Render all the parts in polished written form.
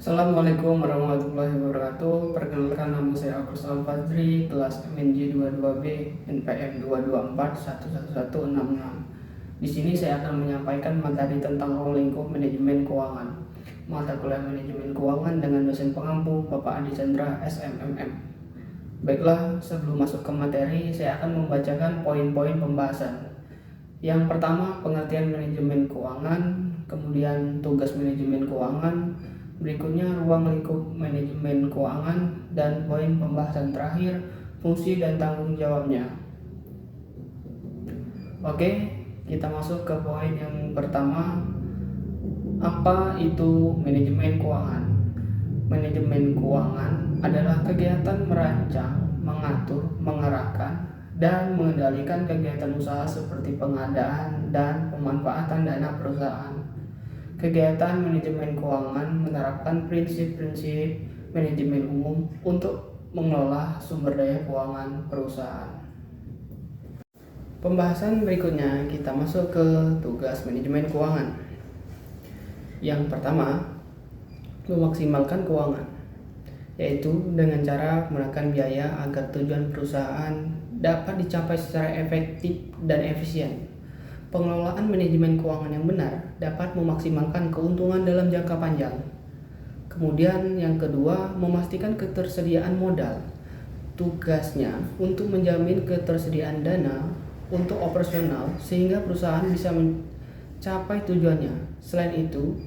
Assalamualaikum warahmatullahi wabarakatuh. Perkenalkan, nama saya Agus Al-Fadri, kelas MNJ 22B, NPM 224111166. Di sini saya akan menyampaikan materi tentang ruang lingkup manajemen keuangan. Mata kuliah manajemen keuangan dengan dosen pengampu Bapak Adi Chandra, SMMM. Baiklah, sebelum masuk ke materi, saya akan membacakan poin-poin pembahasan. Yang pertama, pengertian manajemen keuangan, kemudian tugas manajemen keuangan, berikutnya ruang lingkup manajemen keuangan, dan poin pembahasan terakhir, fungsi dan tanggung jawabnya. Oke, kita masuk ke poin yang pertama. Apa itu manajemen keuangan? Manajemen keuangan adalah kegiatan merancang, mengatur, mengarahkan, dan mengendalikan kegiatan usaha seperti pengadaan dan pemanfaatan dana perusahaan. Kegiatan manajemen keuangan menerapkan prinsip-prinsip manajemen umum untuk mengelola sumber daya keuangan perusahaan. Pembahasan berikutnya kita masuk ke tugas manajemen keuangan. Yang pertama, memaksimalkan keuangan, yaitu dengan cara menekan biaya agar tujuan perusahaan dapat dicapai secara efektif dan efisien. Pengelolaan manajemen keuangan yang benar dapat memaksimalkan keuntungan dalam jangka panjang. Kemudian yang kedua, memastikan ketersediaan modal. Tugasnya untuk menjamin ketersediaan dana untuk operasional sehingga perusahaan bisa mencapai tujuannya. Selain itu,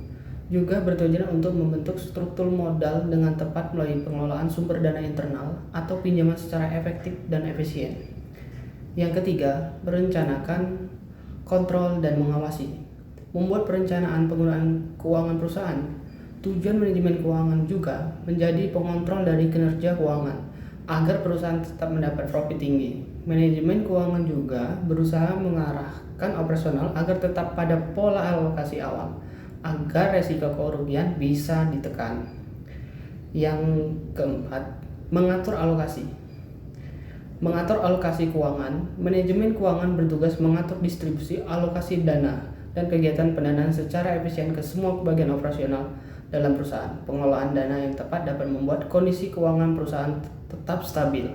juga bertujuan untuk membentuk struktur modal dengan tepat melalui pengelolaan sumber dana internal atau pinjaman secara efektif dan efisien. Yang ketiga, merencanakan, kontrol dan mengawasi. Membuat perencanaan penggunaan keuangan perusahaan. Tujuan manajemen keuangan juga menjadi pengontrol dari kinerja keuangan agar perusahaan tetap mendapat profit tinggi. Manajemen keuangan juga berusaha mengarahkan operasional agar tetap pada pola alokasi awal agar resiko kerugian bisa ditekan. Yang keempat, mengatur alokasi. Mengatur alokasi keuangan. Manajemen keuangan bertugas mengatur distribusi alokasi dana dan kegiatan pendanaan secara efisien ke semua bagian operasional dalam perusahaan. Pengelolaan dana yang tepat dapat membuat kondisi keuangan perusahaan tetap stabil.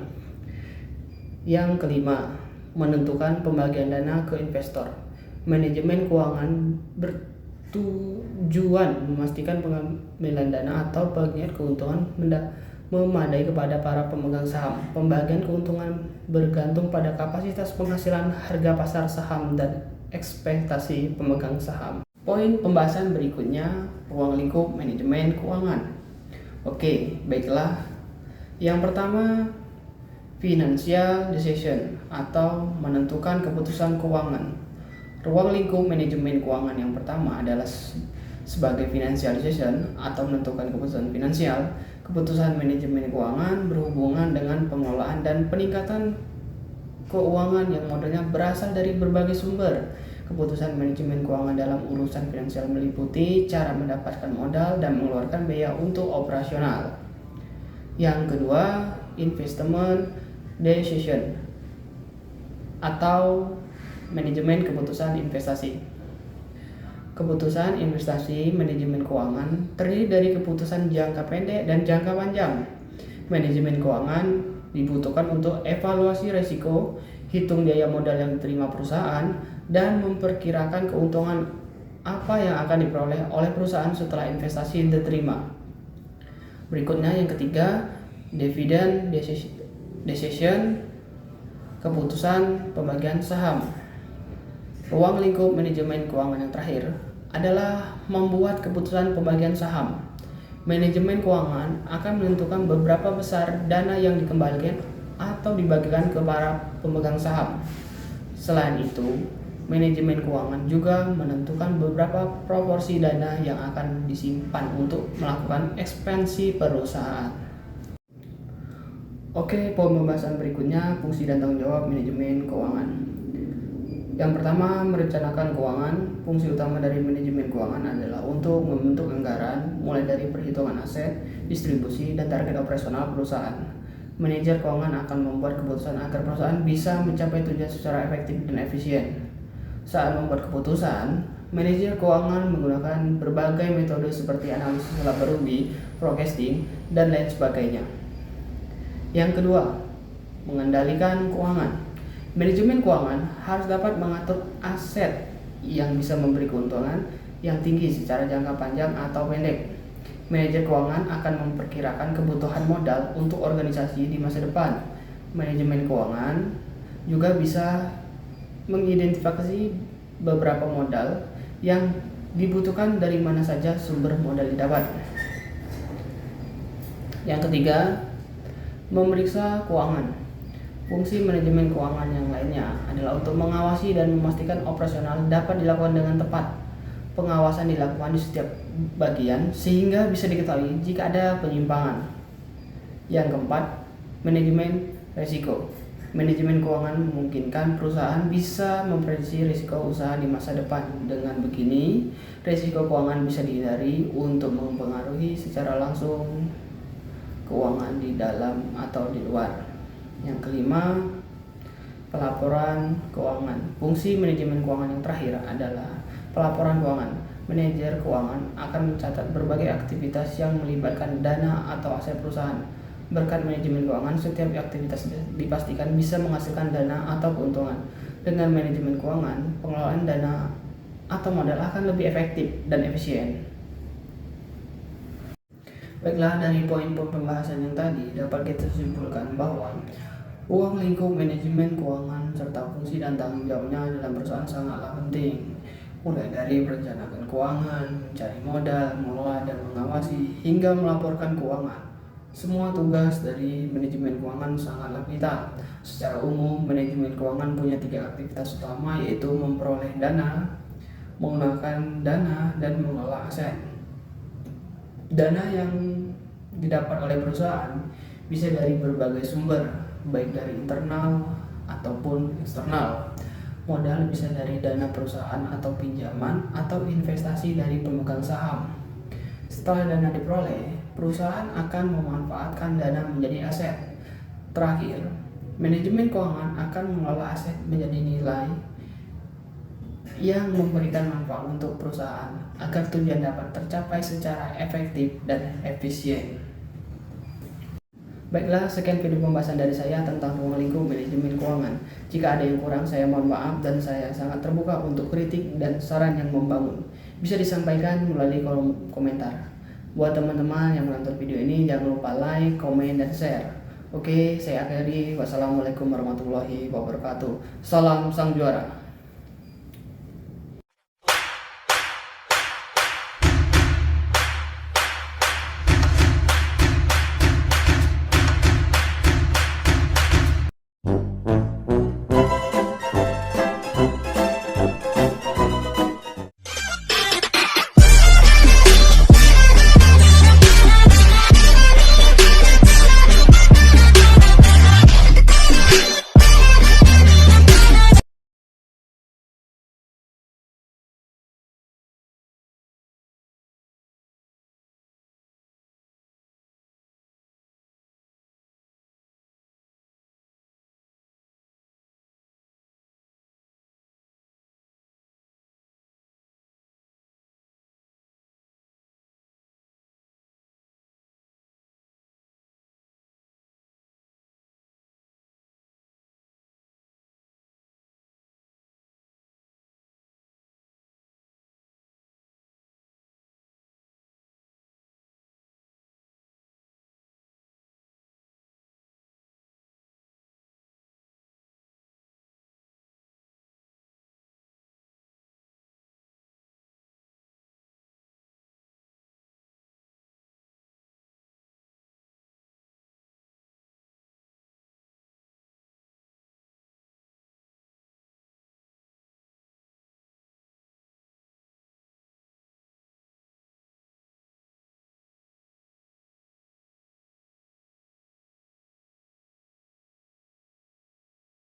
Yang kelima, menentukan pembagian dana ke investor. Manajemen keuangan bertujuan memastikan pengambilan dana atau bagian keuntungan memadai kepada para pemegang saham. Pembagian keuntungan bergantung pada kapasitas penghasilan, harga pasar saham, dan ekspektasi pemegang saham. Poin pembahasan berikutnya, ruang lingkup manajemen keuangan. Oke, baiklah. Yang pertama, financial decision atau menentukan keputusan keuangan. Ruang lingkup manajemen keuangan yang pertama adalah sebagai financial decision atau menentukan keputusan finansial. Keputusan manajemen keuangan berhubungan dengan pengelolaan dan peningkatan keuangan yang modalnya berasal dari berbagai sumber. Keputusan manajemen keuangan dalam urusan finansial meliputi cara mendapatkan modal dan mengeluarkan biaya untuk operasional. Yang kedua, investment decision atau manajemen keputusan investasi. Keputusan investasi manajemen keuangan terdiri dari keputusan jangka pendek dan jangka panjang. Manajemen keuangan dibutuhkan untuk evaluasi risiko, hitung biaya modal yang diterima perusahaan, dan memperkirakan keuntungan apa yang akan diperoleh oleh perusahaan setelah investasi diterima. Berikutnya yang ketiga, dividend decision, keputusan pembagian saham. Ruang lingkup manajemen keuangan yang terakhir adalah membuat keputusan pembagian saham. Manajemen keuangan akan menentukan beberapa besar dana yang dikembalikan atau dibagikan ke para pemegang saham. Selain itu, manajemen keuangan juga menentukan beberapa proporsi dana yang akan disimpan untuk melakukan ekspansi perusahaan. Oke, poin pembahasan berikutnya, fungsi dan tanggung jawab manajemen keuangan. Yang pertama, merencanakan keuangan. Fungsi utama dari manajemen keuangan adalah untuk membentuk anggaran, mulai dari perhitungan aset, distribusi, dan target operasional perusahaan. Manajer keuangan akan membuat keputusan agar perusahaan bisa mencapai tujuan secara efektif dan efisien. Saat membuat keputusan, Manajer keuangan menggunakan berbagai metode seperti analisis laba rugi, forecasting, dan lain sebagainya. Yang kedua, mengendalikan keuangan. Manajemen keuangan harus dapat mengatur aset yang bisa memberi keuntungan yang tinggi secara jangka panjang atau pendek. Manajer keuangan akan memperkirakan kebutuhan modal untuk organisasi di masa depan. Manajemen keuangan juga bisa mengidentifikasi beberapa modal yang dibutuhkan dari mana saja sumber modal didapat. Yang ketiga, memeriksa keuangan. Fungsi manajemen keuangan yang lainnya adalah untuk mengawasi dan memastikan operasional dapat dilakukan dengan tepat. Pengawasan dilakukan di setiap bagian sehingga bisa diketahui jika ada penyimpangan. Yang keempat, manajemen risiko. Manajemen keuangan memungkinkan perusahaan bisa memprediksi risiko usaha di masa depan. Dengan begini, risiko keuangan bisa dihindari untuk mempengaruhi secara langsung keuangan di dalam atau di luar. Yang kelima, pelaporan keuangan. Fungsi manajemen keuangan yang terakhir adalah pelaporan keuangan. Manajer keuangan akan mencatat berbagai aktivitas yang melibatkan dana atau aset perusahaan. Berkat manajemen keuangan, setiap aktivitas dipastikan bisa menghasilkan dana atau keuntungan. Dengan manajemen keuangan, pengelolaan dana atau modal akan lebih efektif dan efisien. Baiklah, dari poin-poin pembahasan yang tadi dapat kita simpulkan bahwa ruang lingkup manajemen keuangan serta fungsi dan tanggung jawabnya dalam perusahaan sangatlah penting. Mulai dari merencanakan keuangan, mencari modal, mengelola dan mengawasi, hingga melaporkan keuangan. Semua tugas dari manajemen keuangan sangatlah vital. Secara umum, manajemen keuangan punya 3 aktivitas utama, yaitu memperoleh dana, menggunakan dana, dan mengelola aset. Dana yang didapat oleh perusahaan bisa dari berbagai sumber, baik dari internal ataupun eksternal. Modal bisa dari dana perusahaan atau pinjaman atau investasi dari pemegang saham. Setelah dana diperoleh, perusahaan akan memanfaatkan dana menjadi aset. Terakhir, manajemen keuangan akan mengelola aset menjadi nilai yang memberikan manfaat untuk perusahaan agar tujuan dapat tercapai secara efektif dan efisien. Baiklah, sekian video pembahasan dari saya tentang ruang lingkup manajemen keuangan. Jika ada yang kurang, saya mohon maaf dan saya sangat terbuka untuk kritik dan saran yang membangun. Bisa disampaikan melalui kolom komentar. Buat teman-teman yang menonton video ini, jangan lupa like, komen, dan share. Oke, saya akhiri. Wassalamualaikum warahmatullahi wabarakatuh. Salam sang juara.